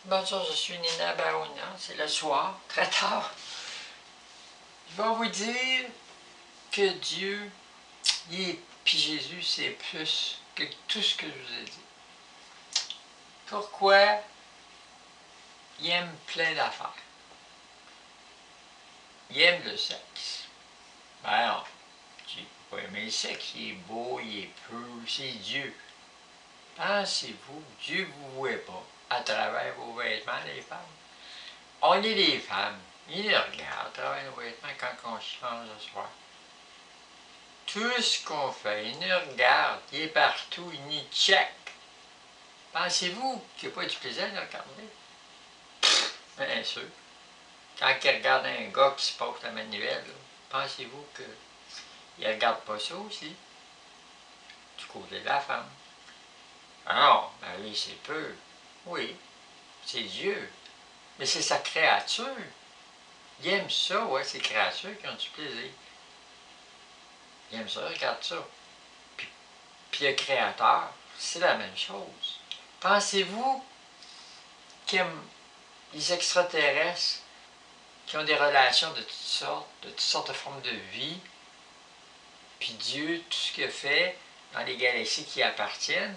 Bonjour, je suis Nina Baouna. C'est le soir, très tard. Je vais vous dire que Dieu, puis Jésus, c'est plus que tout ce que je vous ai dit. Pourquoi il aime plein d'affaires? Il aime le sexe. Ben non, Dieu ne peut pas aimer le sexe. Il est beau, il est pur, c'est Dieu. Pensez-vous, Dieu ne vous voit pas à travers vos vêtements, les femmes? On est des femmes. Il nous regarde à travers nos vêtements quand on change le soir. Tout ce qu'on fait, il nous regarde, il est partout, il nous check. Pensez-vous qu'il n'y a pas du plaisir de regarder? Bien sûr. Quand il regarde un gars qui se porte la manivelle, pensez-vous qu'il ne regarde pas ça aussi? Du côté de la femme. Alors, ben oui, c'est peu. Oui, c'est Dieu. Mais c'est sa créature. Il aime ça, ouais, ces créatures qui ont du plaisir. Il aime ça, regarde ça. Puis le créateur, c'est la même chose. Pensez-vous qu'il aime les extraterrestres qui ont des relations de toutes sortes de formes de vie, puis Dieu, tout ce qu'il a fait dans les galaxies qui appartiennent,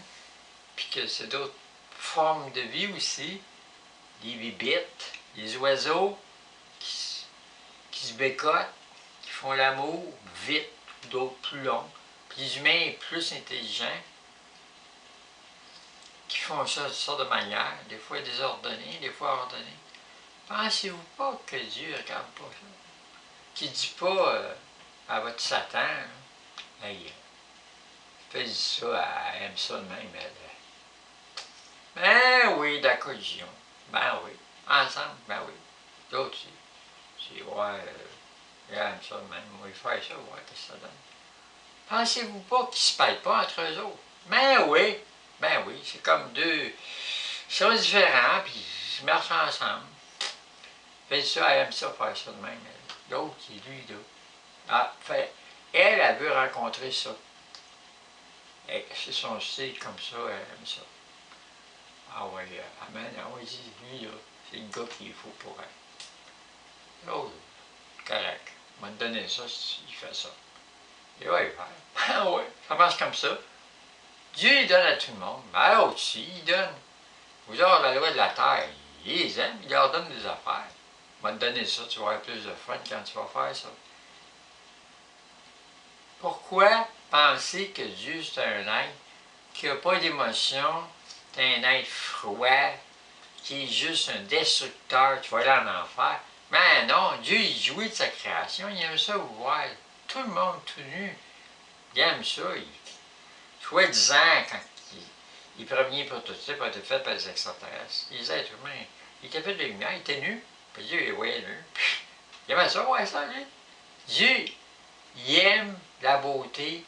puis que c'est d'autres formes de vie aussi, les bibites, les oiseaux qui se bécotent, qui font l'amour vite, d'autres plus longs, puis les humains plus intelligents, qui font ça de toutes sortes de manières, des fois désordonnées, des fois ordonnées. Pensez-vous pas que Dieu ne regarde pas ça? Qu'il ne dit pas à votre Satan, hey, fais ça, elle aime ça de même, elle. Ben oui, de la collision. Ben oui. Ensemble, ben oui. D'autres, c'est ouais, elle aime ça de même. On va faire ça, ouais, qu'est-ce que ça donne? Pensez-vous pas qu'ils se payent pas entre eux autres? Ben oui, c'est comme deux choses différentes, puis ils marchent ensemble. Fais ça, elle aime ça, faire ça de même. L'autre, c'est lui, là. Ah, fait, elle veut rencontrer ça. C'est son style comme ça, elle aime ça. Ah ouais, amen, ah ouais, lui, là, c'est le gars qu'il faut pour elle. Oh, correct. On va te donner ça s'il fait ça. Et ouais, il va. Ah ouais, ça marche comme ça. Dieu, il donne à tout le monde. Ben, l'autre aussi, il donne. Vous avez la loi de la terre, il les aime, il leur donne des affaires. On va te donner ça, tu vas avoir plus de fun quand tu vas faire ça. Pourquoi penser que Dieu, c'est un être qui n'a pas d'émotion, c'est un être froid, qui est juste un destructeur, tu vas aller en enfer? Mais non, Dieu, il jouit de sa création, il aime ça vous voir. Tout le monde tout nu, il aime ça. Soi-disant, quand il est premier prototype a été fait par les extraterrestres, les êtres humains, il était fait de lumière, il était nu, puis Dieu, il voyait nu. Il aimait ça, ouais, ça, lui. Dieu, il aime la beauté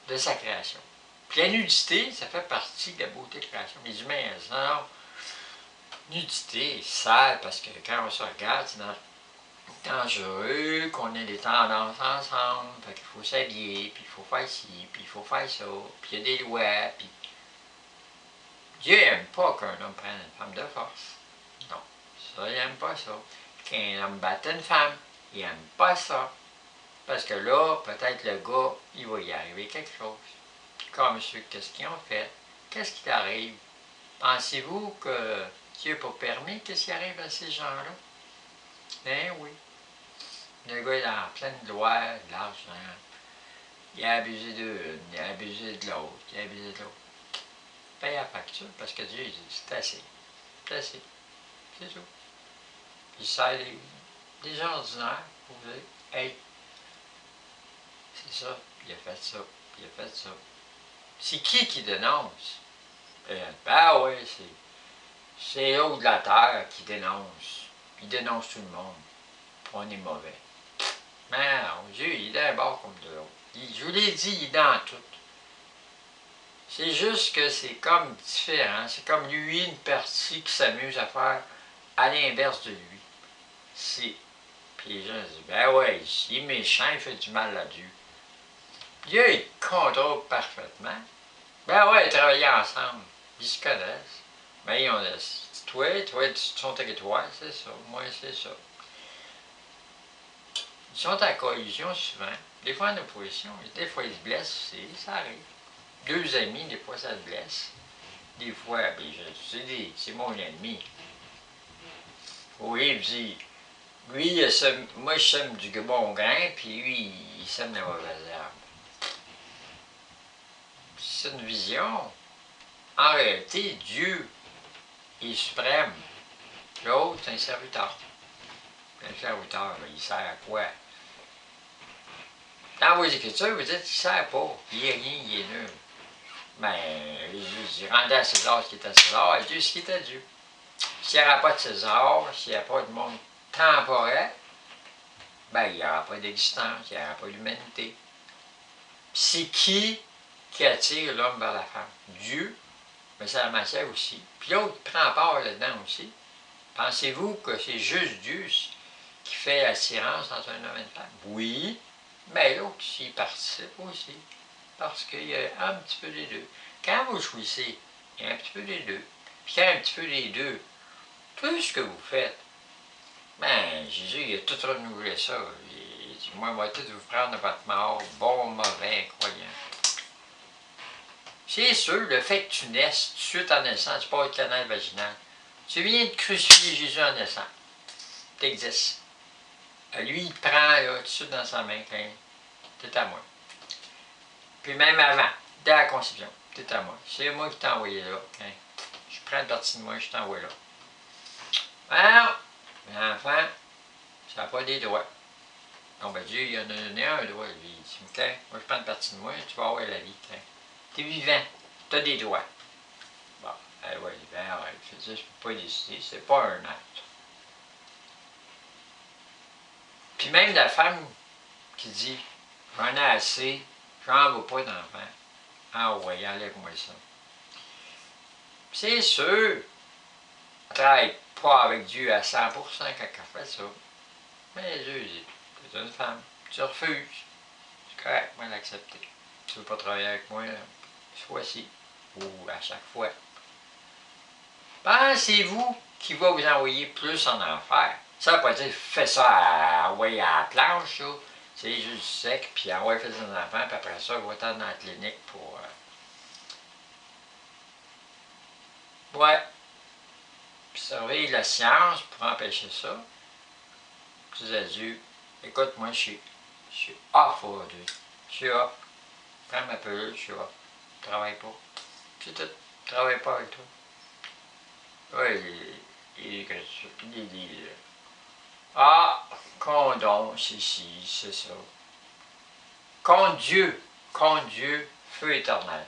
de sa création. Puis la nudité, ça fait partie de la beauté de la création. Les humains, non, nudité, sale, parce que quand on se regarde, c'est dangereux, qu'on ait des tendances ensemble, fait qu'il faut s'habiller, puis il faut faire ci, puis il faut faire ça, puis il y a des lois, puis... Dieu n'aime pas qu'un homme prenne une femme de force. Non, ça, il n'aime pas ça. Qu'un homme batte une femme, il n'aime pas ça. Parce que là, peut-être le gars, il va y arriver quelque chose. Comme ceux, qu'est-ce qu'ils ont fait? Qu'est-ce qui t'arrive? Pensez-vous que Dieu n'a pas permis qu'est-ce qui arrive à ces gens-là? Ben oui. Le gars est en pleine gloire, de l'argent. Il a abusé d'une, il a abusé de l'autre, il a abusé de l'autre. Paye la facture parce que Dieu dit c'est assez. C'est assez. C'est tout. Il sert des gens ordinaires pour vous dire hey, c'est ça, il a fait ça, il a fait ça. C'est qui dénonce? Ben oui, c'est l'eau de la terre qui dénonce. Il dénonce tout le monde. On est mauvais. Mais non, Dieu, il est d'un bord comme de l'autre. Je vous l'ai dit, il est dans tout. C'est juste que c'est comme différent. C'est comme lui, une partie qui s'amuse à faire à l'inverse de lui. Puis les gens disent, ben ouais, il est méchant, il fait du mal à Dieu. Dieu, il contrôle parfaitement. Ben ouais, ils travaillent ensemble. Ils se connaissent. Mais ils ont toi, son territoire, c'est ça. Moi, c'est ça. Ils sont en collision souvent. Des fois en opposition, des fois ils se blessent aussi, ça arrive. Deux amis, des fois ça se blesse. Des fois, ben, c'est mon ennemi. Oui, puis lui, moi je sème du bon grain, puis lui, il sème la mauvaise herbe. C'est une vision. En réalité, Dieu est suprême. L'autre, c'est un serviteur. Un serviteur, il sert à quoi? Dans vos Écritures, vous dites qu'il ne sert pas. Il est rien, il est nul. Ben, il rendait à César ce qui est à César, et Dieu ce qui est à Dieu. S'il n'y aura pas de César, s'il n'y a pas de monde temporel, ben, il n'y aura pas d'existence, il n'y aura pas d'humanité. C'est qui attire l'homme vers la femme? Dieu, mais c'est la matière aussi. Puis l'autre prend part là-dedans aussi. Pensez-vous que c'est juste Dieu qui fait l'attirance entre un homme et une femme? Oui, mais l'autre, il participe aussi. Parce qu'il y a un petit peu des deux. Quand vous jouissez, il y a un petit peu des deux. Puis quand il y a un petit peu des deux, tout ce que vous faites, ben, Jésus, il a tout renouvelé ça. Il dit, moi, je vais tout vous prendre de votre mort, bon, mauvais, incroyant. C'est sûr, le fait que tu naisses tout de suite en naissant, tu pars le canal vaginal. Tu viens de crucifier Jésus en naissant. Tu existes. Lui, il prend là, tout de suite dans sa main, t'es à moi. Puis même avant, dès la conception, t'es à moi. C'est moi qui t'ai envoyé là. Hein. Je prends une partie de moi, je t'envoie là. Alors, l'enfant, ça n'a pas des droits. Non, ben Dieu, il en a donné un droit, lui. Il dit, OK, moi je prends une partie de moi, tu vas avoir la vie. Tu es vivant, tu as des droits. Bon, ouais, ben, arrête, je ne peux pas décider, c'est pas un acte. Puis même la femme qui dit, j'en ai assez, j'en veux pas d'enfant. Ah ouais, enlève-moi ça. C'est sûr, elle ne travaille pas avec Dieu à 100% quand elle fait ça. Mais Dieu dit, tu es une femme, tu refuses. C'est correct, moi l'accepter. Tu veux pas travailler avec moi, ce fois-ci, ou à chaque fois. Pensez-vous qu'il va vous envoyer plus en enfer? Ça ne veut pas dire fais ça à la planche, ça. C'est juste sec, puis envoie faire des enfants, puis après ça, va-t'en dans la clinique pour. Ouais. Puis surveiller la science pour empêcher ça. Je dis à Dieu, écoute, moi, je suis off aujourd'hui. Je suis off. Prends ma pilule, je suis off. Je travaille pas. C'est tout. Je travaille pas avec toi. Oui, il dit, ah, condom, c'est ci, c'est ça. Contre Dieu, feu éternel.